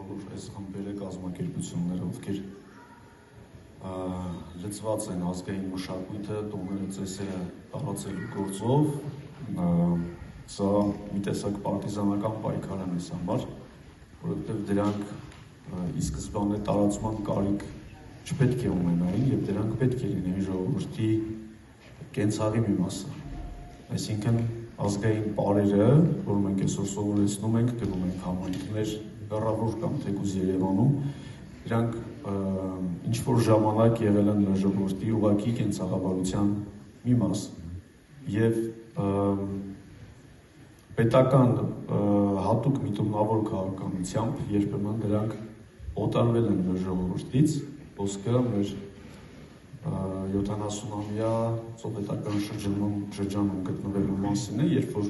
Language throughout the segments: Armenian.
որ այս խմբերը կազմակերպությունները, ովքեր լծված են ազգային մշակույթը, տոները, ծեսերը տարածելու գործով, սա մի տեսակ պարտիզանական պայքար է մեզ համար, որովհետև դրանք ի սկզբանե տարածման կարիք չպետք է ունենային և դրանք պետք է լինեին ժողովրդի կենցաղի մի մասը, այսինքն ազգային պարերը, որ մենք այսօր սովորեցնում ենք, գրում ենք համայնքներ, հեռավոր կամ թեկուզ Երևանում, դրանք ինչ-որ ժամանակ եղել են ժողովրդի ուղղակի կենցաղավարության մի մաս և պետական հատուկ միտումնավոր քաղաքականությամբ երբեմն դրանք օտարվել են մեր ժողովրդից, խոսքը մեր 70-ամյա սովետական շրջանում գտնվելու մասին է, երբ որ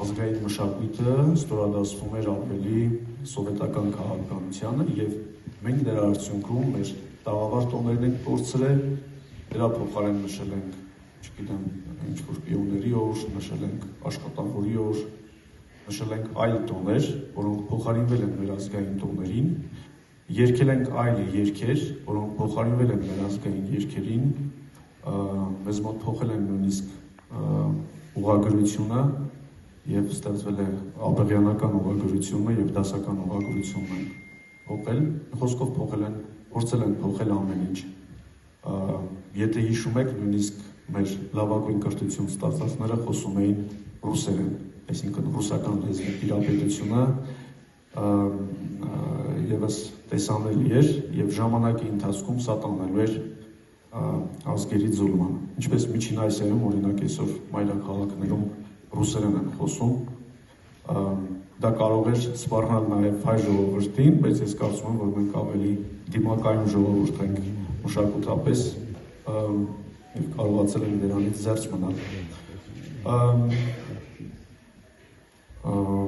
ազգային մշակույթը ստորադասվում էր ավելի սովետական քաղաքականությանը և մենք դրա արդյունքում մեր տաղավար տոներն ենք կորցրել, դրա փոխարեն նշել ենք, չգիտեմ, ինչ-որ պիոների օր, նշել ենք աշխատավորի օր, նշել ենք այլ տոներ, որոնք փոխարինվել են մեր ազգային տոներին, երգել ենք այլ երգեր, որոնք փոխարինվել են մեր ազգային երգերին, մեզ մոտ փոխել են նույնիսկ ուղղագրությունը և ստեղծվել է աբեղյանական ուղղագրությունը և դասական ուղղագրությունը փոխել, խոսքով փորձել են փոխել ամեն ինչ, եթե հիշում եք, նույնիսկ մեր լավագույն կրթություն ստացածները խոսում էին ռուսերեն, այսինքն ռուսական լեզվի տիրապետությունը ևս տեսանելի էր և ժամանակի ընթացքում սա տանելու էր ազգերի ձուլման, ինչպես Միջին Ասիայում, օրինակ այսօր մայրաքաղաքներում ռուսերեն են խոսում, դա կարող էր սպառնալ նաև հայ ժողովրդին, բայց ես կարծում եմ, որ մենք ավելի դիմակայուն ժողովուրդ ենք մշակութապես և կարողացել ենք դրանից զերծ մնալ։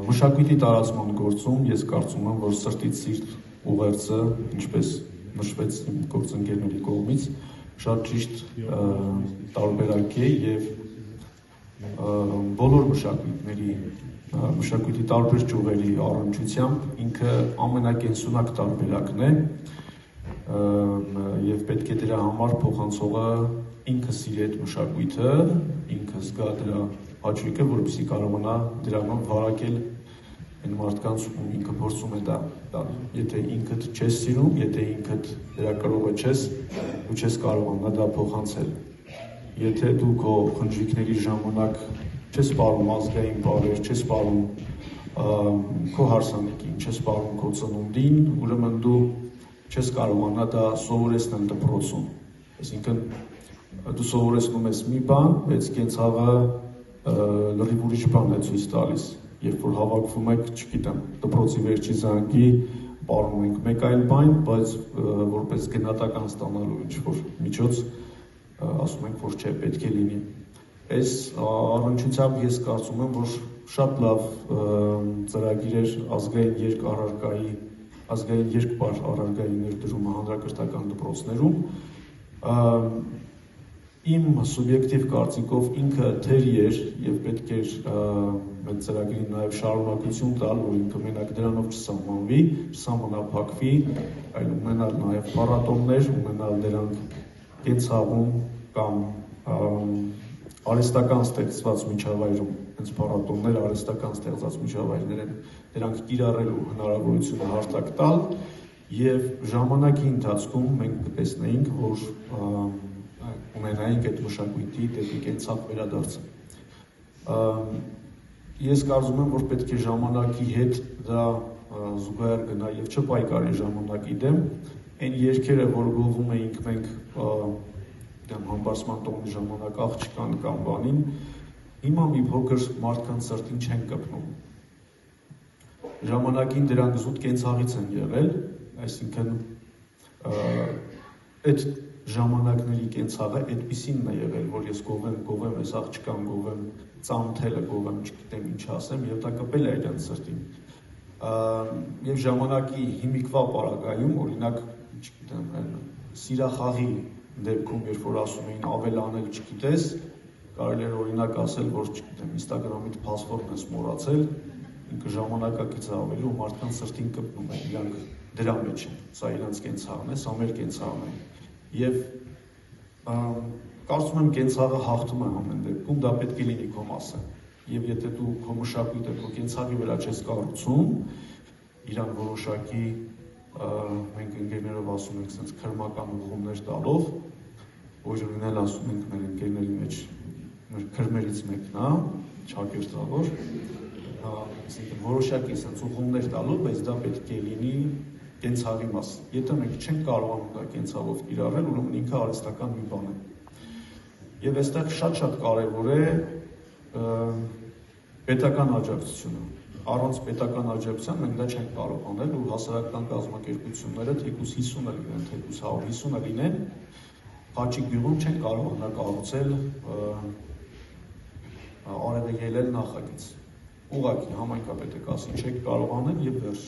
Մշակույթի տարածման գործում ես կարծում եմ, որ սրտից սիրտ ուղերձը, ինչպես նշվեց իմ գործընկերների կողմից, շատ ճիշտ տարբերակ է և բոլոր մշակույթի տարբեր ճյուղերի առնչությամբ ինքը ամենակենսունակ տարբերակն է և պետք է դրա համար փոխանցողը ինքը սիրի այդ մշակույթը, ինքը զգա դրա հաճույքը, որպեսզի կարողանա դրանով վարակել այն մարդկանց, ում ինքը փորձում է դա տալ։ Եթե ինքդ չես սիրում, եթե ինքդ դրա կրողը չես, դու չես կարողանա դա փոխանցել։ Եթե դու քո խնջույքների ժամանակ չես պարում ազգային պարեր, չես պարում քո հարսանեկին, չես պարում քո ծնունդին, ուրեմն դու չես կարողանա դա սովորեցնել դպրոցում։ Այսինքն դու սովորեցնում ես մի բան, բայց կենցաղը լրիվ ուրիշ բան է ցույց տալիս, երբ որ հավաքվում եք, չգիտեմ, դպրոցի վերջի զանգի, պարում ենք մեկ այլ բան, բայց որպես գնահատական ստանալու ինչ-որ միջոց, ասում ենք, որ չէ, պետք է լինի։ Այս առնչությամբ ես կարծում եմ, որ շատ լավ ծրագիր էր ազգային երգ-առարկայի, ազգային երգ-պար առարկայի ներդրումը հանրակրթական դպրոցներում, իմ սուբյեկտիվ կարծիքով ինքը թերի էր և պետք էր այդ ծրագրին նաև շարունակություն տալ, որ ինքը մենակ դրանով չսահմանվի, չսահմանափակվի, այլ ունենալ նաև փառատոներ, ունենալ դրանք կենցաղում կամ արհեստական ստեղծված միջավայրում, հենց փառատոներ արհեստական ստեղծած միջավայրներ են, դրանք կիրառելու հնարավորությունը հարթակ տալ և ժամանակի ընթացքում մենք կտեսնեինք, որ ունենայինք այդ մշակույթի դեպի կենցաղ վերադարձը։ Ես կարծում եմ, որ պետք է ժամանակի հետ դա զուգահեռ գնա և չպայքարի ժամանակի դեմ, այն երգերը, որ գովում էինք մենք համբարձման տոնի ժամանակ աղջկան կամ բանին, հիմա մի փոքր մարդկանց սրտին չեն կպնում։ Ժամանակին դրանք զուտ կենցաղից են եղել, այսինքն այդ ժամանակների կենցաղը այդպիսինն է եղել, որ ես գովեմ ես աղջկան, գովեմ ծանոթելը, գովեմ, չգիտեմ ինչ ասեմ, և դա կպել է իրենց սրտին։ Եվ ժամանակի հիմիկվա պարագայում, օրինակ, չգիտեմ, սիրախաղի դեպքում, երբ որ ասում էին ավել անել չգիտես, կարելի էր օրինակ ասել, որ չգիտեմ, Instagram-իդ փասվորդն ես մոռացել, ինքը ժամանակակից ավելի ու մարդկանց սրտին կպնում է, իրանք դրա մեջ են, սա իրանց կենցաղն է, սա մեր կենցաղն է, և կարծում եմ կենցաղը հաղթում է ամեն դեպքում, դա պետք է լինի քո մասը, և եթե դու քո մշակույթը քո կենցաղի վրա չես կառուցում, իրան որոշակի մենք ընկերներով ասում ենք սենց քրմական ուղղումներ տալով, օրինակ ասում ենք մեր ընկերների մեջ մեր քրմերից մեկն է, Չակերտավոր, որոշակի սենց ուղղումներ տալով, բայց դա պետք է լինի կենցաղի մասը։ Եթե մենք չենք կարողանում դա կենցաղով կիրառել, ուրեմն ինքը արհեստական մի բան է։ Եվ այստեղ շատ կարևոր է պետական աջակցությունը։ Առանց պետական աջակցության մենք դա չենք կարող անել ու հասարակական կազմակերպությունները թեկուզ 50-ը լինեն, թեկուզ 150-ը լինեն, Խաչիկ գյուղում չեն կարողանա կառուցել արևը ելել նախագիծ։ Ուղղակի համայնքապետը կասի չեք կարող անել եւ վերջ։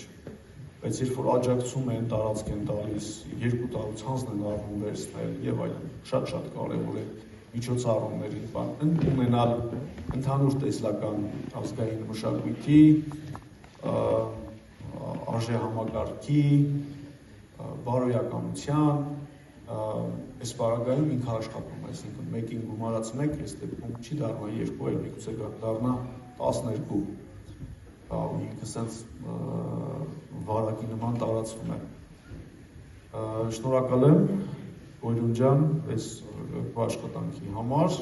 Բայց երբ որ աջակցում են, տարածք են տալիս, 2 տարուց հանձն են առնում վերցնել եւ այլն, շատ կարեւոր է միջոցառումների ունենալ ընդհանուր տեսլական ազգային մշակույթի, արժեհամակարգի, բարոյականության, այս պարագայում ինքը աշխատում է, այսինքն մեկին գումարած մեկ, այս դեպքում չի դառնա 2, այլ միգուցե դառնա 12, ու ինքը սենց վարակի նման տարածվում է։ Շնորհակալ եմ, Գոյրուն ջան, այս աշխատանքի համար,